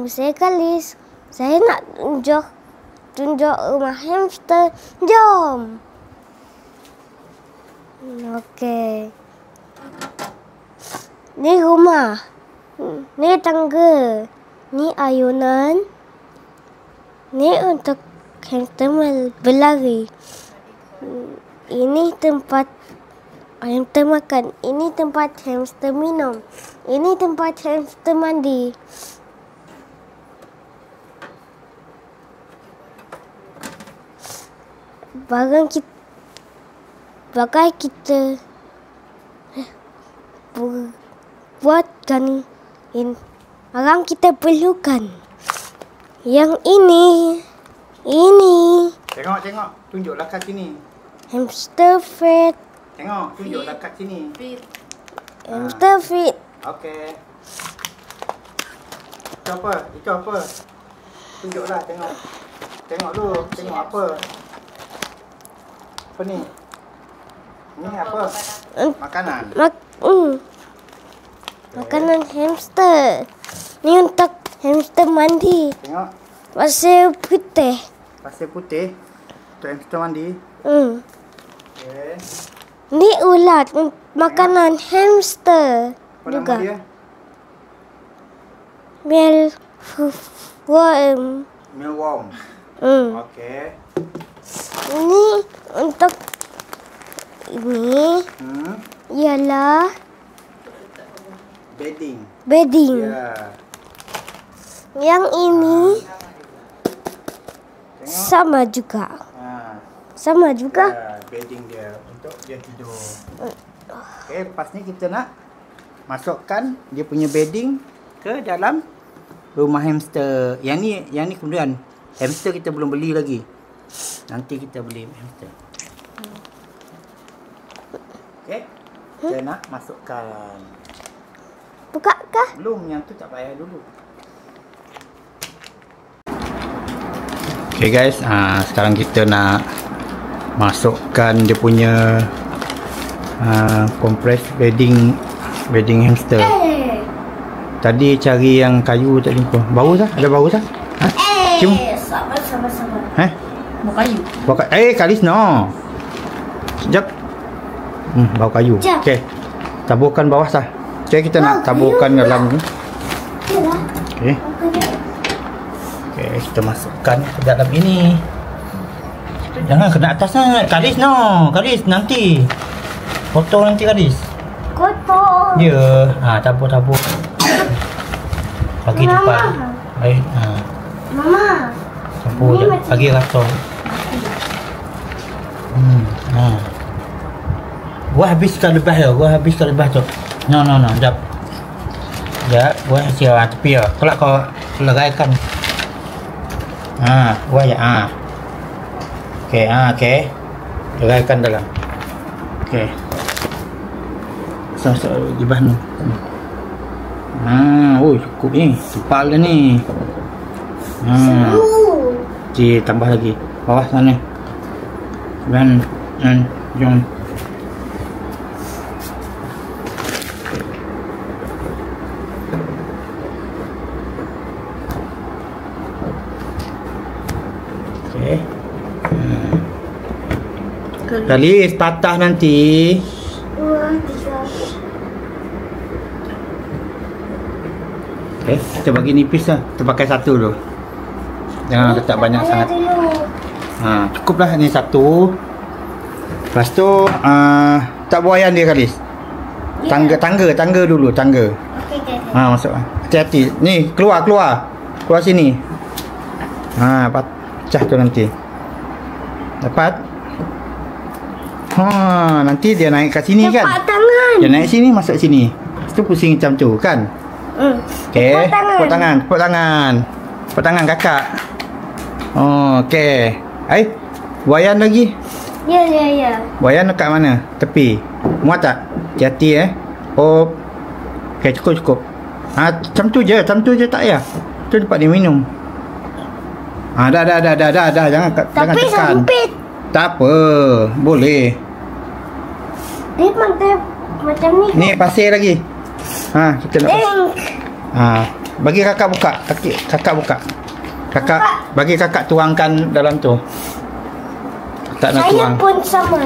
saya Kalis. Saya nak tunjuk rumah hamster. Jom. Okey. Ni rumah. Ni tangga. Ni ayunan. Ni untuk hamster berlari. Ini tempat hamster makan. Ini tempat hamster minum. Ini tempat hamster mandi. Bagai kita buatkan barang kita perlukan. Yang ini. Tengok. Tunjuklah kat sini. Hamster feed. Tengok, tunjuklah kat sini. Hamster feed. Okey. Itu apa? Tunjuklah, tengok. Tengok dulu, tengok apa? Apa ni? Ni apa? Makanan. Makanan hamster. Ni untuk hamster mandi. Tengok. Pasir putih. Pasir putih untuk hamster mandi. Okey. Ni ulat. Makanan hamster. Apa juga. nama dia? Mealworm. Mealworm. Okey. Ini untuk ini ialah bedding. Ya. Yang ini sama juga. Sama juga. Ya, bedding dia untuk dia tidur. Okey, lepas ni kita nak masukkan dia punya bedding ke dalam rumah hamster. Yang ni kemudian hamster kita belum beli lagi. Nanti kita beli hamster. Okey. Kita nak masukkan. Buka kah? Belum, yang tu tak payah dulu. Okay guys, sekarang kita nak masukkan dia punya compress bedding hamster. Tadi cari yang kayu tak jumpa. Bau sah? Ada bau sah? Cium. Sabar. Bau kayu. Kalis no. Sekejap. Bau kayu. Okey. Taburkan bawah sah. Okay, kita nak taburkan dalam ni. Okey. Okey, kita masukkan ke dalam ini. Jangan kena atas sangat. Kalis no. Kalis nanti. Kotor nanti Kalis. Kotor. Ya. Tabur. Bagi depan. Baik. Mama. Campur je. Bagi rata. Gua habiskan lepas tu. No. Sekejap. Gua hasil tepi ya. Kalau kau leraikan. Gua ya. Okey. Leraikan dalam. Okey. Masuk di bahan. Cukup ni. Tepal dah ni. Tambah lagi. Bawah sana. Dan jom. Okey. Kalis patah nanti. 2, 3. Okey, kita bagi nipis lah. Kita pakai satu dulu. Jangan letak banyak sangat. Cukuplah ni satu. Lepas tu tak buayan dia Kalis. Tangga dulu. Okey. Masuk. Hati-hati. Ni keluar sini. Pecah tu nanti. Dapat. Nanti dia naik kat sini kan? Cepat tangan. Dia naik sini, masuk sini. Lepas tu pusing macam tu kan? Okey. Tepuk tangan kakak. Okey. Buayan lagi. Ya. Buayan dekat mana? Tepi. Muat tak? Hati-hati Okey, cukup. Macam tu je tak payah. Tu tempat dia minum. Dah. Jangan Tapi tekan. sempit. Tak apa. Boleh. Dia macam ni. Ni pasir lagi. Kita nak Bagi kakak buka. Kakak buka. Kakak bagi kakak tuangkan dalam tu. Tak nak tuang. Saya pun sama.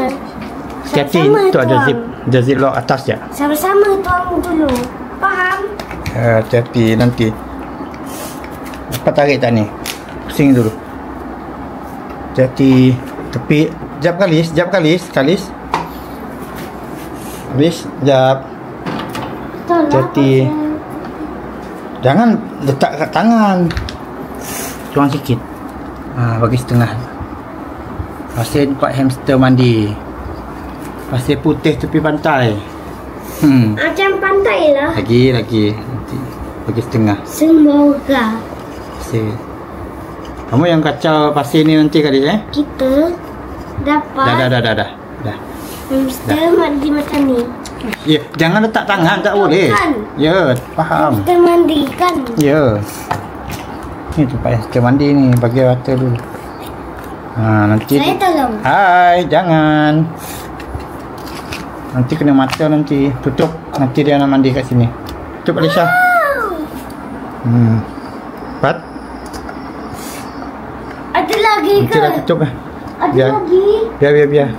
Hati-hati tu ada zip. Ada zip lock atas je. Sama-sama tuang dulu. Faham? Hati-hati nanti. Apa tarik tak ni? Pusing dulu. Hati-hati. Tepi. Jap Kalis. Kalis. Jap. Hati-hati. Jangan letak kat tangan. Tuang sikit. Bagi setengah. Pasir tempat hamster mandi. Pasir putih tepi pantai. Macam pantai lah. Lagi. Nanti bagi setengah. Semoga Pasir. Kamu yang kacau pasir ni nanti kali kita dapat Dah. hamster mandi macam ni. Ya, jangan letak tangan, tak boleh. Ya, faham. Hamster mandi kan? Ya. Ni tempat hamster mandi ni, bagi rata dulu. Nanti Saya tolong. Hai, jangan. Nanti kena mata nanti. Tutup. Nanti dia nak mandi kat sini. Tutup Alisha. Pat. Ada lagi Nanti ke? dah tutup lah. Ada lagi? Biar.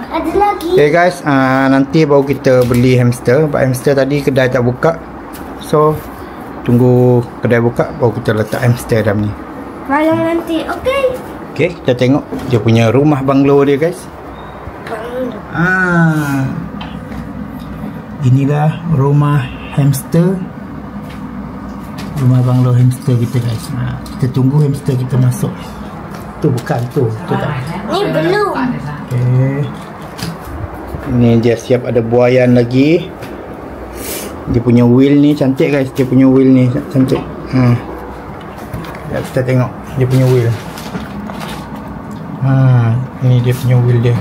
Ada lagi? Okay guys, nanti baru kita beli hamster. Sebab hamster tadi kedai tak buka. So, tunggu kedai buka baru kita letak hamster dalam ni. Malam nanti, okey? Okay, kita tengok dia punya rumah banglo dia guys. Inilah rumah hamster. Rumah banglo hamster kita guys. Kita tunggu hamster kita masuk. Tu bukan tu tak. Ni belum. Okay. Ini dia siap ada buaian lagi. Dia punya wheel ni cantik guys. Dia punya wheel ni cantik. Kita tengok dia punya wheel. Ini dia punya wheel dia.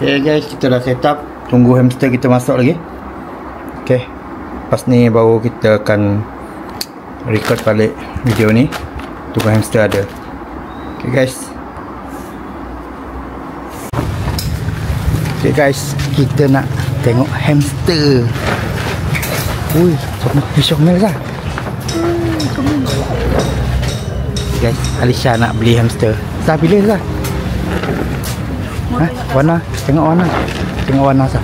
Okay guys, kita dah set up. Tunggu hamster kita masuk lagi. Okay, lepas ni baru kita akan record balik video ni. Tunggu hamster ada. Okay guys. Okay guys, kita nak tengok hamster. Ui, comel lah. Guys, Alisha nak beli hamster. Sah pilih lah. Warna, tengok warna. Tengok warna Sah.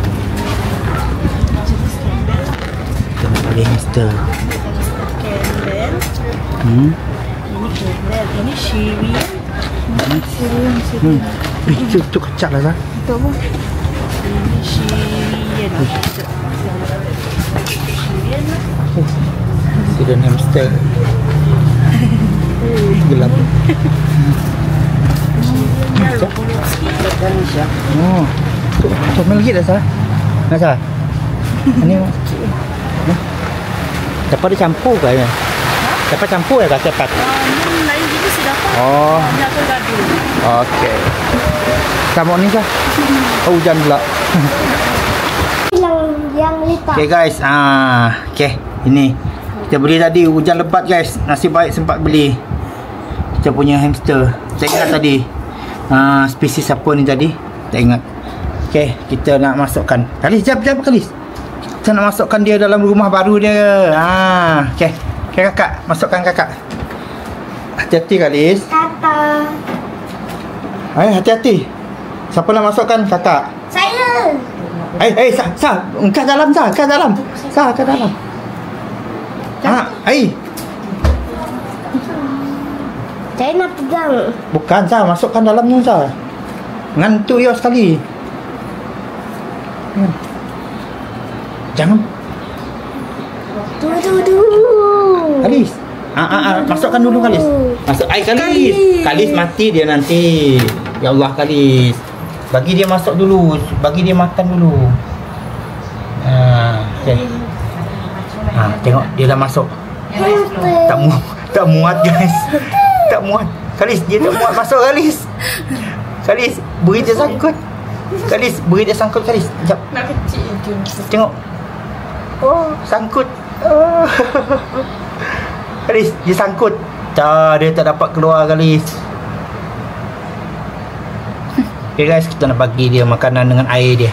Kita nak beli hamster. Ini Candle, ini Shirin. Itu kecak lah Sah. Itu apa? Ini Shirin. Shirin lah. Shirin hamster. Gelap. Tu comel lagi dah Sah. Nak Sah? Ini dapat dia campur ke ya? Dapat campur ya kak cepat? Lain juga sih dapat. Oh. Belakang gaduh. Okey. Kamu ni Sah? Oh, hujan pula. Yang letak. Okay guys, okay, ini kita beli tadi, hujan lebat guys. Nasib baik sempat beli. Kita punya hamster. Saya ingat tadi spesies apa ni tadi? Tak ingat. Okay, kita nak masukkan. Kalis, jap Kalis. Kita nak masukkan dia dalam rumah baru dia. Okay. Okay kakak, masukkan kakak. Hati-hati Kalis. Tata. Hati-hati. Siapa nak masukkan? Kakak. Saya. Sah, kat dalam Sah, kat dalam. Sah, kat dalam. Saya nak pegang. Bukan Sah, masukkan dalamnya Sah. Ngantuk ya sekali. Jangan. Tunggu. Kalis. Masukkan dulu Kalis. Masuk Kalis. Kalis mati dia nanti. Ya Allah Kalis. Bagi dia masuk dulu. Bagi dia makan dulu. Okay. Tengok dia dah masuk. Tak muat guys. Tak muat. Kalis, dia tak muat masuk Kalis. Kalis, beri dia sangkut. Kalis, beri dia sangkut Kalis. Sekejap. Nak kecil je. Tengok. Oh, sangkut. Kalis, dia sangkut. Dia tak dapat keluar Kalis. Okay guys, kita nak bagi dia makanan dengan air dia.